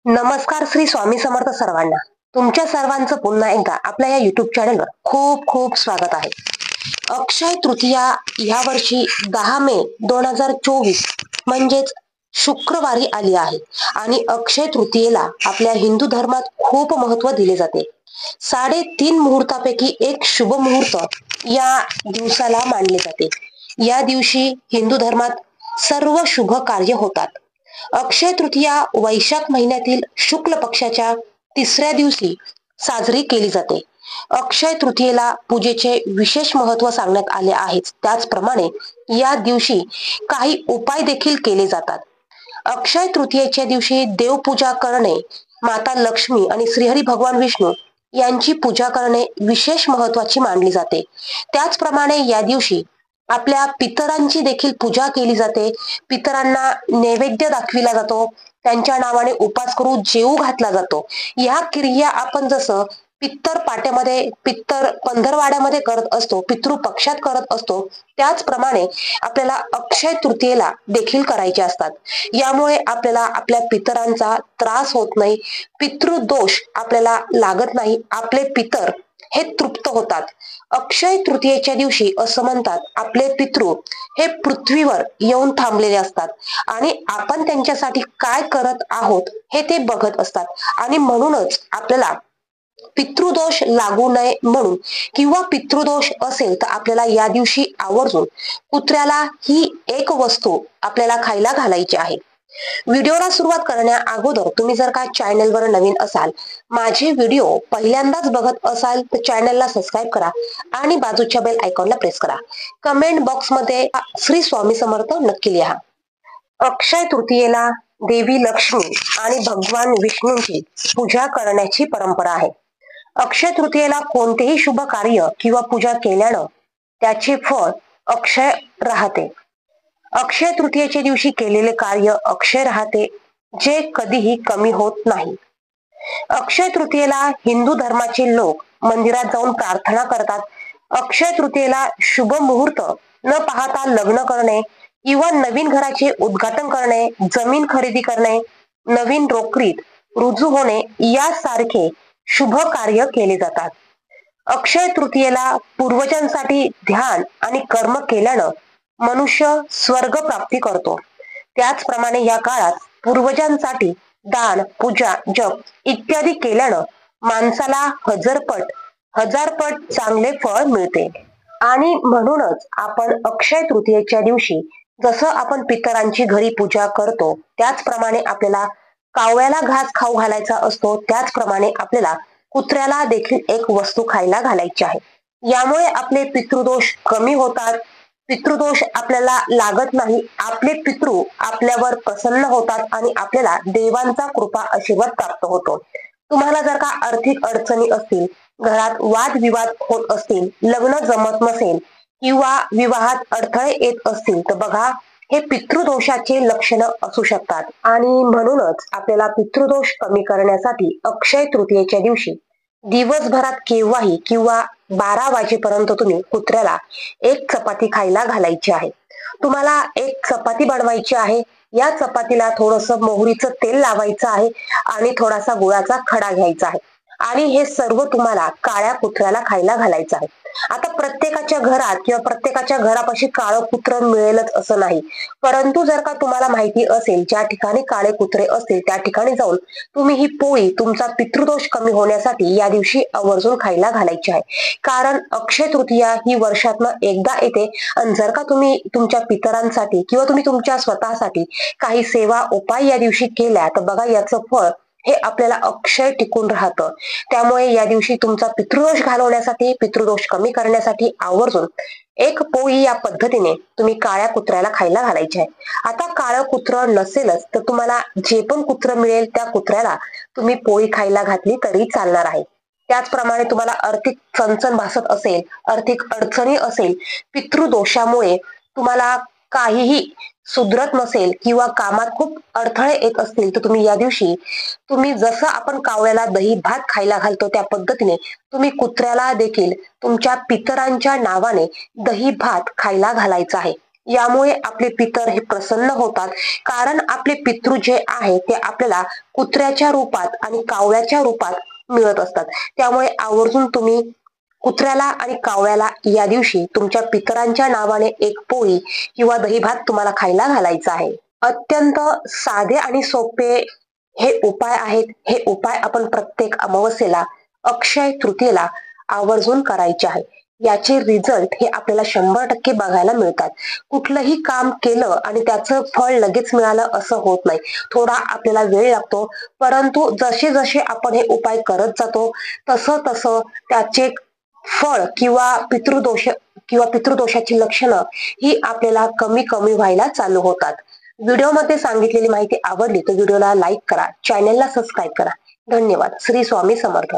नमस्कार श्री स्वामी समर्थ सर्वांना. तुमच्या सर्वांचं पुन्हा एकदा आपल्या या युट्यूब चॅनलवर खूप खूप स्वागत आहे. अक्षय तृतीया या वर्षी 10 मे 2024 म्हणजेच शुक्रवारी आली आहे आणि अक्षय तृतीयेला आपल्या हिंदू धर्मात खूप महत्व दिले जाते. 3.5 मुहूर्तापैकी एक शुभ मुहूर्त या दिवसाला मानले जाते. या दिवशी हिंदू धर्मात सर्व शुभ कार्य होतात. अक्षय तृतीया वैशाख महिन्यातील शुक्ल पक्षाच्या 3ऱ्या दिवशी साजरी केली जाते. अक्षय तृतीयेला पूजेचे विशेष महत्व सांगण्यात आले आहे. त्याचप्रमाणे या दिवशी काही उपाय देखील केले जातात. अक्षय तृतीयेच्या दिवशी देवपूजा करणे, माता लक्ष्मी आणि श्रीहरी भगवान विष्णू यांची पूजा करणे विशेष महत्वाची मानली जाते. त्याचप्रमाणे या दिवशी आपल्या पितरांची देखील पूजा केली जाते. पितरांना नैवेद्य दाखविला जातो, त्यांच्या नावाने उपास करू जेवू घातला जातो. या क्रिया आपण जसं पित्तर पाट्यामध्ये, पित्तर पंधरवाड्यामध्ये करत असतो, पितृ पक्षात करत असतो, त्याचप्रमाणे आपल्याला अक्षय तृतीयेला देखील करायचे असतात. यामुळे आपल्याला आपल्या पितरांचा त्रास होत नाही, पितृदोष आपल्याला लागत नाही, आपले पितर हे तृप्त होतात. अक्षय तृतीयेच्या दिवशी असं म्हणतात, आपले पितृ हे पृथ्वीवर येऊन थांबलेले असतात आणि आपण त्यांच्यासाठी काय करत आहोत हे ते बघत असतात. आणि म्हणूनच आपल्याला पितृदोष लागू नये म्हणून किंवा पितृदोष असेल तर आपल्याला या दिवशी आवर्जून कुत्र्याला ही एक वस्तू आपल्याला खायला घालायची आहे. व्हिडिओला सुरुवात करण्या अगोदर तुम्ही जर का चॅनलवर नवीन असाल, माझे व्हिडिओ पहिल्यांदाच बघत असाल तर चॅनलला सबस्क्राईब करा आणि बाजूच्या बेल आयकॉनला प्रेस करा. कमेंट बॉक्समध्ये श्री स्वामी समर्थ नक्की लिहा. अक्षय तृतीयेला देवी लक्ष्मी आणि भगवान विष्णूंची पूजा करण्याची परंपरा आहे. अक्षय तृतीयेला कोणतेही शुभ कार्य किंवा पूजा केल्यानं त्याचे फळ अक्षय राहते. अक्षय तृतीयेच्या दिवशी केलेले कार्य अक्षय राहते, जे कधीही कमी होत नाही. अक्षय तृतीयेला हिंदू धर्माचे लोक मंदिरात जाऊन प्रार्थना करतात. अक्षय तृतीयेला शुभ मुहूर्त न पाहता लग्न करणे किंवा नवीन घराचे उद्घाटन करणे, जमीन खरेदी करणे, नवीन नोकरीत रुजू होणे यासारखे शुभ कार्य केले जातात. अक्षय तृतीयेला पूर्वजांसाठी ध्यान आणि कर्म केल्यानं मनुष्य स्वर्ग प्राप्ती करतो. त्याचप्रमाणे या काळात पूर्वजांसाठी दान, पूजा, जप इत्यादी केल्यानं माणसाला हजारपट चांगले फळ मिळते. आणि म्हणूनच आपण अक्षय तृतीयेच्या दिवशी जसं आपण पितरांची घरी पूजा करतो, त्याचप्रमाणे आपल्याला कावळ्याला घास खाऊ घालायचा असतो, त्याचप्रमाणे आपल्याला कुत्र्याला देखील एक वस्तू खायला घालायची आहे. यामुळे आपले पितृदोष कमी होतात, पितृदोष आपल्याला लागत नाही, आपले पितृ आपल्यावर प्रसन्न होतात आणि आपल्याला देवांचा कृपा आशीर्वाद प्राप्त होतो. तुम्हाला जर का आर्थिक अडचणी असतील, घरात वादविवाद होत असतील, लग्न जमत नसेल किंवा विवाहात अडथळे येत असतील तर बघा, हे पितृदोषाचे लक्षण असू शकतात. आणि म्हणूनच आपल्याला पितृदोष कमी करण्यासाठी अक्षय तृतीयेच्या दिवशी दिवसभरात केव्हाही किंवा 12 वाजेपर्यंत तुम्ही कुत्र्याला एक चपाती खायला घालायची आहे. तुम्हाला एक चपाती बनवायची आहे. या चपातीला थोडंसं मोहरीचं तेल लावायचं आहे आणि थोडासा गुळाचा खडा घ्यायचा आहे आणि हे सर्व तुम्हाला काळ्या कुत्र्याला खायला घालायचं आहे. आता प्रत्येकाच्या घरात किंवा प्रत्येकाच्या घरापाशी काळं कुत्रं मिळेलच असं नाही, परंतु जर का तुम्हाला माहिती असेल ज्या ठिकाणी काळे कुत्रे असतील त्या ठिकाणी जाऊन तुम्ही ही पोळी तुमचा पितृदोष कमी होण्यासाठी या दिवशी आवर्जून खायला घालायची आहे. कारण अक्षय तृतीया ही वर्षातनं एकदा येते आणि जर का तुम्ही तुमच्या पितरांसाठी किंवा तुम्ही तुमच्या स्वतःसाठी काही सेवा उपाय या दिवशी केल्या तर बघा, याचं फळ हे आपल्याला अक्षय टिकून राहतं. त्यामुळे या दिवशी तुमचा पितृदोष घालवण्यासाठी, पितृदोष कमी करण्यासाठी आवर्जून एक पोळी या पद्धतीने तुम्ही काळ्या कुत्र्याला खायला घालायची आहे. आता काळं कुत्र नसेलच तर तुम्हाला जे पण कुत्र मिळेल त्या कुत्र्याला तुम्ही पोळी खायला घातली तरी चालणार आहे. त्याचप्रमाणे तुम्हाला आर्थिक चणचण भासत असेल, आर्थिक अडचणी असेल, पितृदोषामुळे तुम्हाला काहीही सुधरत नसेल किंवा कामात खूप अडथळे येत असतील तर तुम्ही या दिवशी जसं आपण कावळ्याला दही भात खायला घालतो त्या पद्धतीने तुम्ही कुत्र्याला देखील तुमच्या पितरांच्या नावाने दही भात खायला घालायचा आहे. यामुळे आपले पितर हे प्रसन्न होतात, कारण आपले पितृ जे आहे ते आपल्याला कुत्र्याच्या रूपात आणि कावळ्याच्या रूपात मिळत असतात. त्यामुळे आवर्जून तुम्ही कुत्र्याला आणि कावळ्याला या दिवशी तुमच्या पितरांच्या नावाने एक पोळी किंवा दहीभात तुम्हाला खायला घालायचा आहे. अत्यंत साधे आणि सोपे हे उपाय आहेत. हे उपाय आपण प्रत्येक अमावस्येला, अक्षय तृतीयेला आवर्जून करायचे आहे. याचे रिझल्ट हे आपल्याला 100% बघायला मिळतात. कुठलंही काम केलं आणि त्याचं फळ लगेच मिळालं असं होत नाही. थोडा आपल्याला वेळ लागतो, परंतु जसे जसे आपण हे उपाय करत जातो तसं तसं त्याचे फळ किंवा पितृदोषाची लक्षणं ही आपल्याला कमी कमी व्हायला चालू होतात. व्हिडिओमध्ये सांगितलेली माहिती आवडली तर व्हिडिओला लाईक करा, चॅनेलला सबस्क्राईब करा. धन्यवाद. श्री स्वामी समर्थ.